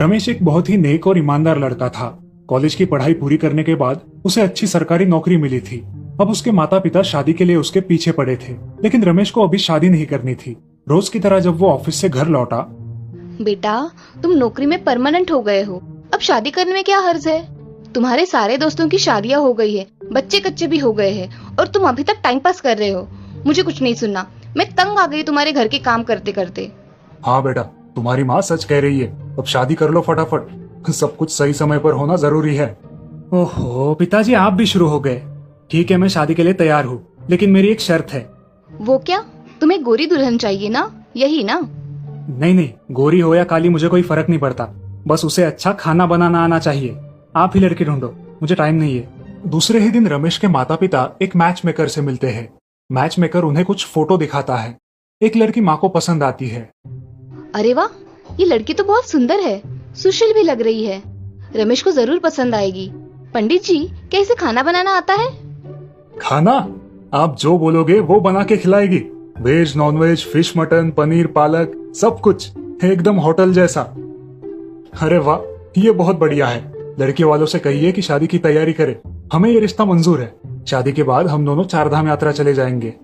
रमेश एक बहुत ही नेक और ईमानदार लड़का था। कॉलेज की पढ़ाई पूरी करने के बाद उसे अच्छी सरकारी नौकरी मिली थी। अब उसके माता पिता शादी के लिए उसके पीछे पड़े थे, लेकिन रमेश को अभी शादी नहीं करनी थी। रोज की तरह जब वो ऑफिस से घर लौटा, बेटा, तुम नौकरी में परमानेंट हो गए हो, अब शादी करने में क्या हर्ज है? तुम्हारे सारे दोस्तों की शादियां हो गई है, बच्चे कच्चे भी हो गए हैं और तुम अभी तक टाइम पास कर रहे हो। मुझे कुछ नहीं सुनना, मैं तंग आ गई तुम्हारे घर के काम करते करते। हाँ बेटा, तुम्हारी माँ सच कह रही है, अब शादी कर लो फटाफट, सब कुछ सही समय पर होना जरूरी है। ओहो पिताजी, आप भी शुरू हो गए। ठीक है, मैं शादी के लिए तैयार हूँ, लेकिन मेरी एक शर्त है। वो क्या? तुम्हें गोरी दुल्हन चाहिए ना, यही ना? नहीं नहीं, गोरी हो या काली मुझे कोई फर्क नहीं पड़ता, बस उसे अच्छा खाना बनाना आना चाहिए। आप ही लड़की ढूंढो, मुझे टाइम नहीं है। दूसरे ही दिन रमेश के माता पिता एक मैच मेकर से मिलते हैं। मैच मेकर उन्हें कुछ फोटो दिखाता है। एक लड़की माँ को पसंद आती है। अरे वाह, ये लड़की तो बहुत सुंदर है, सुशील भी लग रही है, रमेश को जरूर पसंद आएगी। पंडित जी, क्या इसे खाना बनाना आता है? खाना? आप जो बोलोगे वो बना के खिलाएगी। Veg, non veg, fish, mutton, paneer, पालक, सब कुछ एकदम होटल जैसा। अरे वाह, ये बहुत बढ़िया है। लड़के वालों से कहिए कि शादी की तैयारी करे, हमें ये रिश्ता मंजूर है। शादी के बाद हम दोनों 4 धाम यात्रा चले जाएंगे।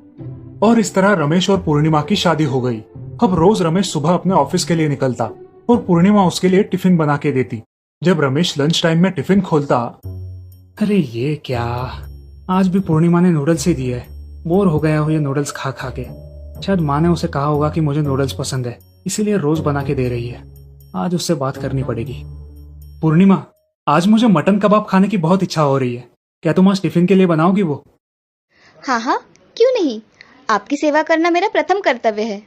और इस तरह रमेश और पूर्णिमा की शादी हो गई। अब रोज रमेश सुबह अपने ऑफिस के लिए निकलता और पूर्णिमा उसके लिए टिफिन बना के देती। जब रमेश लंच टाइम में टिफिन खोलता, अरे ये क्या, आज भी पूर्णिमा ने नूडल्स ही दिए। बोर हो गया हूँ ये नूडल्स खा खा के। शायद माँ ने उसे कहा होगा कि मुझे नूडल्स पसंद है, इसीलिए रोज बना के दे रही है। आज उससे बात करनी पड़ेगी। पूर्णिमा, आज मुझे मटन कबाब खाने की बहुत इच्छा हो रही है, क्या तुम आज टिफिन के लिए बनाओगी वो? हाँ हाँ, क्यों नहीं, आपकी सेवा करना मेरा प्रथम कर्तव्य है।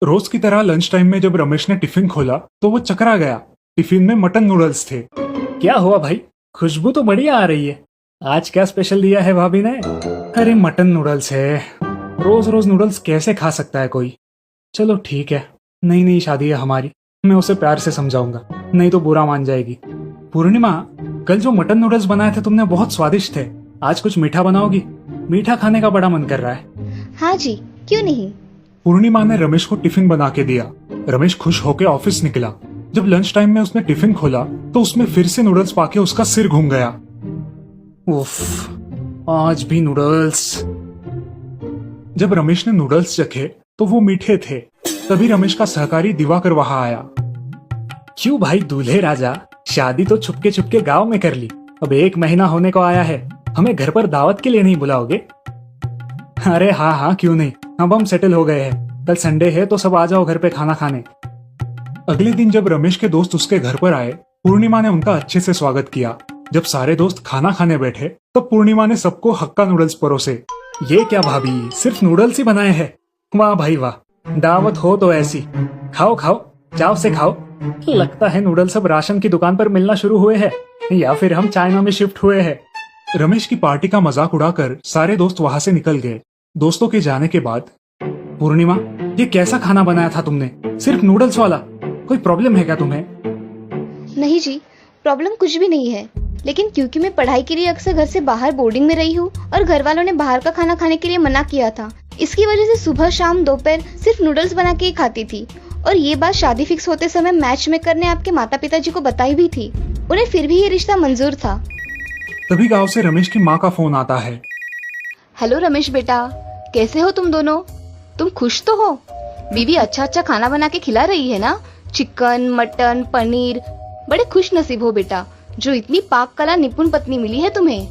रोज की तरह लंच टाइम में जब रमेश ने टिफिन खोला तो वो चकरा गया। टिफिन में मटन नूडल्स थे। क्या हुआ भाई, खुशबू तो बढ़िया आ रही है। आज क्या स्पेशल दिया है भाभी ने? अरे मटन नूडल्स है, रोज रोज नूडल्स कैसे खा सकता है कोई। चलो ठीक है, नई नई शादी है हमारी, मैं उसे प्यार से समझाऊंगा, नहीं तो बुरा मान जाएगी। पूर्णिमा, कल जो मटन नूडल्स बनाए थे तुमने बहुत स्वादिष्ट थे, आज कुछ मीठा बनाओगी? मीठा खाने का बड़ा मन कर रहा है। हाँ जी, क्यों नहीं। पूर्णिमा ने रमेश को टिफिन बना के दिया। रमेश खुश होकर ऑफिस निकला। जब लंच टाइम में उसने टिफिन खोला तो उसमें फिर से नूडल्स पाके उसका सिर घूम गया। उफ, आज भी नूडल्स। जब रमेश ने नूडल्स चखे तो वो मीठे थे। तभी रमेश का सहकारी दिवाकर वहां आया। क्यों भाई दूल्हे राजा, शादी तो छुपके छुपके गांव में कर ली, अब 1 महीना होने को आया है, हमें घर पर दावत के लिए नहीं बुलाओगे? अरे हाँ हाँ, क्यों नहीं, अब हम सेटल हो गए हैं, कल संडे है तो सब आ जाओ घर पे खाना खाने। अगले दिन जब रमेश के दोस्त उसके घर पर आए, पूर्णिमा ने उनका अच्छे से स्वागत किया। जब सारे दोस्त खाना खाने बैठे तब पूर्णिमा ने सबको हक्का नूडल्स परोसे। ये क्या भाभी, सिर्फ नूडल्स ही बनाए हैं? वाह भाई वाह, दावत हो तो ऐसी। खाओ खाओ, चाव से खाओ। लगता है नूडल्स अब राशन की दुकान पर मिलना शुरू हुए हैं, या फिर हम चाइना में शिफ्ट हुए हैं। रमेश की पार्टी का मजाक उड़ाकर सारे दोस्त वहां से निकल गए। दोस्तों के जाने के बाद, पूर्णिमा, ये कैसा खाना बनाया था तुमने, सिर्फ नूडल्स वाला? कोई प्रॉब्लम है क्या तुम्हें? नहीं जी, प्रॉब्लम कुछ भी नहीं है, लेकिन क्योंकि मैं पढ़ाई के लिए अक्सर घर से बाहर बोर्डिंग में रही हूँ और घर वालों ने बाहर का खाना खाने के लिए मना किया था, इसकी वजह से सुबह शाम दोपहर सिर्फ नूडल्स बना के ही खाती थी। और ये बात शादी फिक्स होते समय मैच मेकर ने आपके माता पिता जी को बताई भी थी, उन्हें फिर भी ये रिश्ता मंजूर था। तभी गांव से रमेश की माँ का फोन आता है। हेलो रमेश बेटा, कैसे हो तुम दोनों? तुम खुश तो हो? बीवी अच्छा अच्छा खाना बना के खिला रही है ना, चिकन, मटन, पनीर। बड़े खुश नसीब हो बेटा, जो इतनी पाक कला निपुण पत्नी मिली है तुम्हें।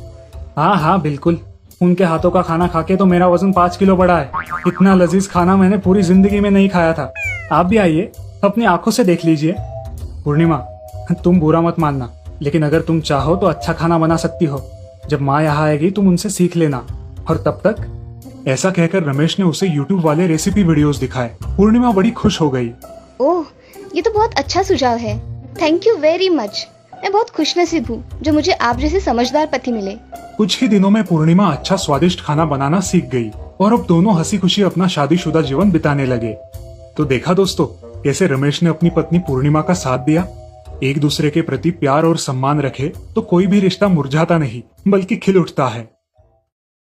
हाँ हाँ बिल्कुल, उनके हाथों का खाना खा के तो मेरा वजन 5 किलो बढ़ा है। इतना लजीज खाना मैंने पूरी जिंदगी में नहीं खाया था। आप भी आइए, अपनी आंखों से देख लीजिए। पूर्णिमा, तुम बुरा मत मानना, लेकिन अगर तुम चाहो तो अच्छा खाना बना सकती हो। जब माँ यहाँ आएगी तुम उनसे सीख लेना, और तब तक। ऐसा कहकर रमेश ने उसे यूट्यूब वाले रेसिपी वीडियोस दिखाए। पूर्णिमा बड़ी खुश हो गई। ओह, ये तो बहुत अच्छा सुझाव है, थैंक यू वेरी मच। मैं बहुत खुशनसीब हूँ जो मुझे आप जैसे समझदार पति मिले। कुछ ही दिनों में पूर्णिमा अच्छा स्वादिष्ट खाना बनाना सीख गई और अब दोनों हंसी खुशी अपना शादीशुदा जीवन बिताने लगे। तो देखा दोस्तों, कैसे रमेश ने अपनी पत्नी पूर्णिमा का साथ दिया। एक दूसरे के प्रति प्यार और सम्मान रखे तो कोई भी रिश्ता मुरझाता नहीं, बल्कि खिल उठता है।